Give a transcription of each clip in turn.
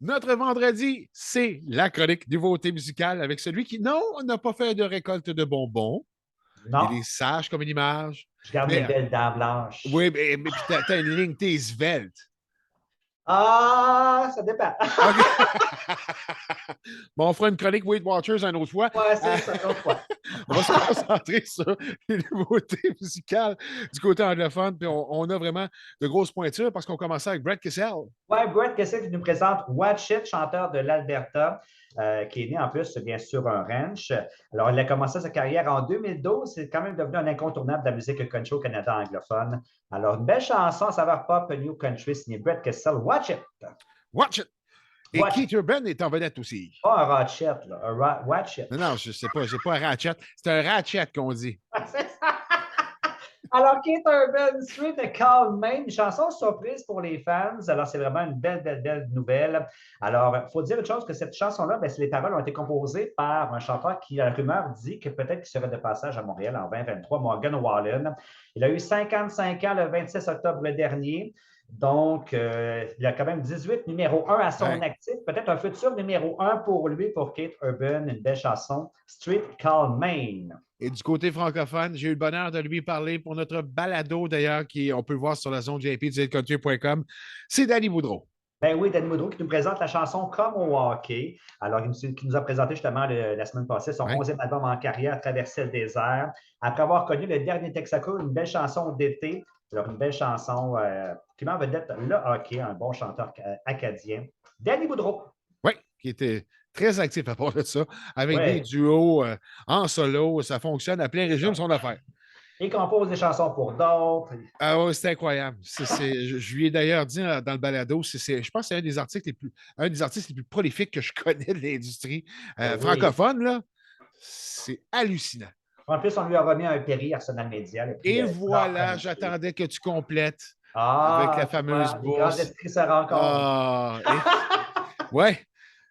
Notre vendredi, c'est la chronique nouveauté musicale avec celui qui, non, n'a pas fait de récolte de bonbons. Il Non, est sage comme une image. je garde mes Mais belles dents blanches. oui, mais puis t'as une ligne, t'es svelte. Ah, ça dépend. OK. Bon, on fera une chronique Weight Watchers une autre fois. Ouais, Euh, c'est ça, une autre fois. on va se concentrer sur les nouveautés musicales du côté anglophone. Puis on a vraiment de grosses pointures parce qu'on commençait avec Brett Kissel. Ouais, Brett Kessel qui nous présente Watch It, chanteur de l'Alberta, qui est né en plus, bien sûr, un ranch. Alors, il a commencé sa carrière en 2012. C'est quand même devenu un incontournable de la musique country au Canada anglophone. Alors, une belle chanson à saveur pop New Country signée Brett Kessel. Watch It. Watch it! Et Watch It. Keith Urban est en vedette aussi. Pas un Ratchet, là. Watch It. Non, non, je sais pas, c'est pas un ratchet. C'est un ratchet qu'on dit. Alors, Keith Urban, Street de Calm Maine, une chanson surprise pour les fans. Alors, c'est vraiment une belle, belle, belle nouvelle. Alors, il faut dire une chose, que cette chanson-là, les paroles ont été composées par un chanteur qui, la rumeur, dit que peut-être qu'il serait de passage à Montréal en 2023, Morgan Wallen. Il a eu 55 ans le 26 octobre dernier. Donc, il a quand même 18 numéro 1 à son actif. Peut-être un futur numéro 1 pour lui, pour Keith Urban, une belle chanson. Street Called Maine. Et du côté francophone, j'ai eu le bonheur de lui parler pour notre balado, d'ailleurs, on peut le voir sur la zone JP du country.com. C'est Danny Boudreau. Ben oui, Danny Boudreau qui nous présente la chanson Comme au hockey. Alors, qui nous a présenté justement la semaine passée son 11e album en carrière, Traverser le désert. Après avoir connu le dernier Texaco, une belle chanson d'été. Alors, une belle chanson qui met en vedette le hockey, un bon chanteur acadien. Danny Boudreau. Oui, qui était très actif à part de ça, avec des Ouais. duos en solo. Ça fonctionne à plein régime, son affaire. Il compose des chansons pour d'autres. Ah oui, c'est incroyable. Je lui ai d'ailleurs dit dans le balado, je pense que c'est un des artistes les plus prolifiques que je connais de l'industrie Oui. francophone. Là. C'est hallucinant. En plus, on lui a remis un Perry Arsenal Media. Et voilà, j'attendais que tu complètes avec la fameuse les grands bourse. esprits se rencontrent. Ouais,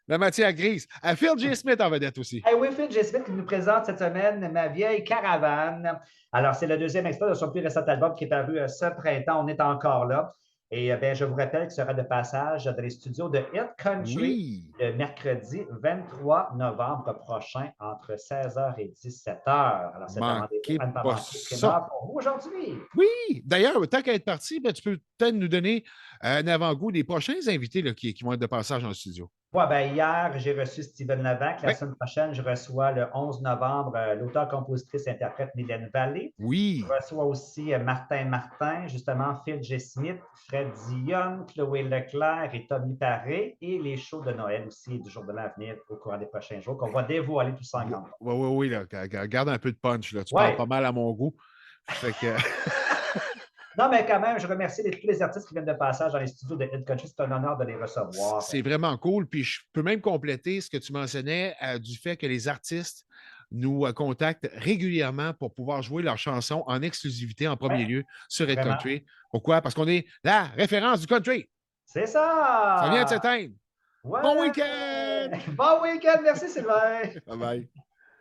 la matière grise. À Phil J. Smith en vedette aussi. Hey, oui, Phil J. Smith qui nous présente cette semaine Ma vieille caravane. Alors, c'est le deuxième extrait de son plus récent album qui est paru ce printemps. On est encore là. Et je vous rappelle qu'il sera de passage dans les studios de Hit Country le mercredi 23 novembre prochain entre 16h et 17h. Alors, c'est un rendez-vous à ne pas manquer. Primeur pour vous aujourd'hui. Oui, d'ailleurs, tant qu'à être parti, tu peux peut-être nous donner un avant-goût des prochains invités là, qui vont être de passage dans le studio. Ouais, hier, j'ai reçu Steven Lavac. La semaine prochaine, je reçois le 11 novembre l'auteur-compositrice-interprète Mylène Vallée. Oui. Je reçois aussi Martin, justement Phil J. Smith, Fred Dionne, Chloé Leclerc et Tommy Paré. Et les shows de Noël aussi et du jour de l'an à venir au courant des prochains jours qu'on va dévoiler tout ça en grande. Oui, là, garde un peu de punch. Là. Tu parles pas mal à mon goût. Fait que... Non, mais quand même, je remercie tous les artistes qui viennent de passage dans les studios de Hit Country. C'est un honneur de les recevoir. C'est vraiment cool. Puis je peux même compléter ce que tu mentionnais du fait que les artistes nous contactent régulièrement pour pouvoir jouer leurs chansons en exclusivité en premier lieu sur Hit Country. Pourquoi? Parce qu'on est la référence du country. C'est ça! Ça vient de s'éteindre. Voilà. Bon week-end! Bon week-end! Merci, Sylvain! Bye bye.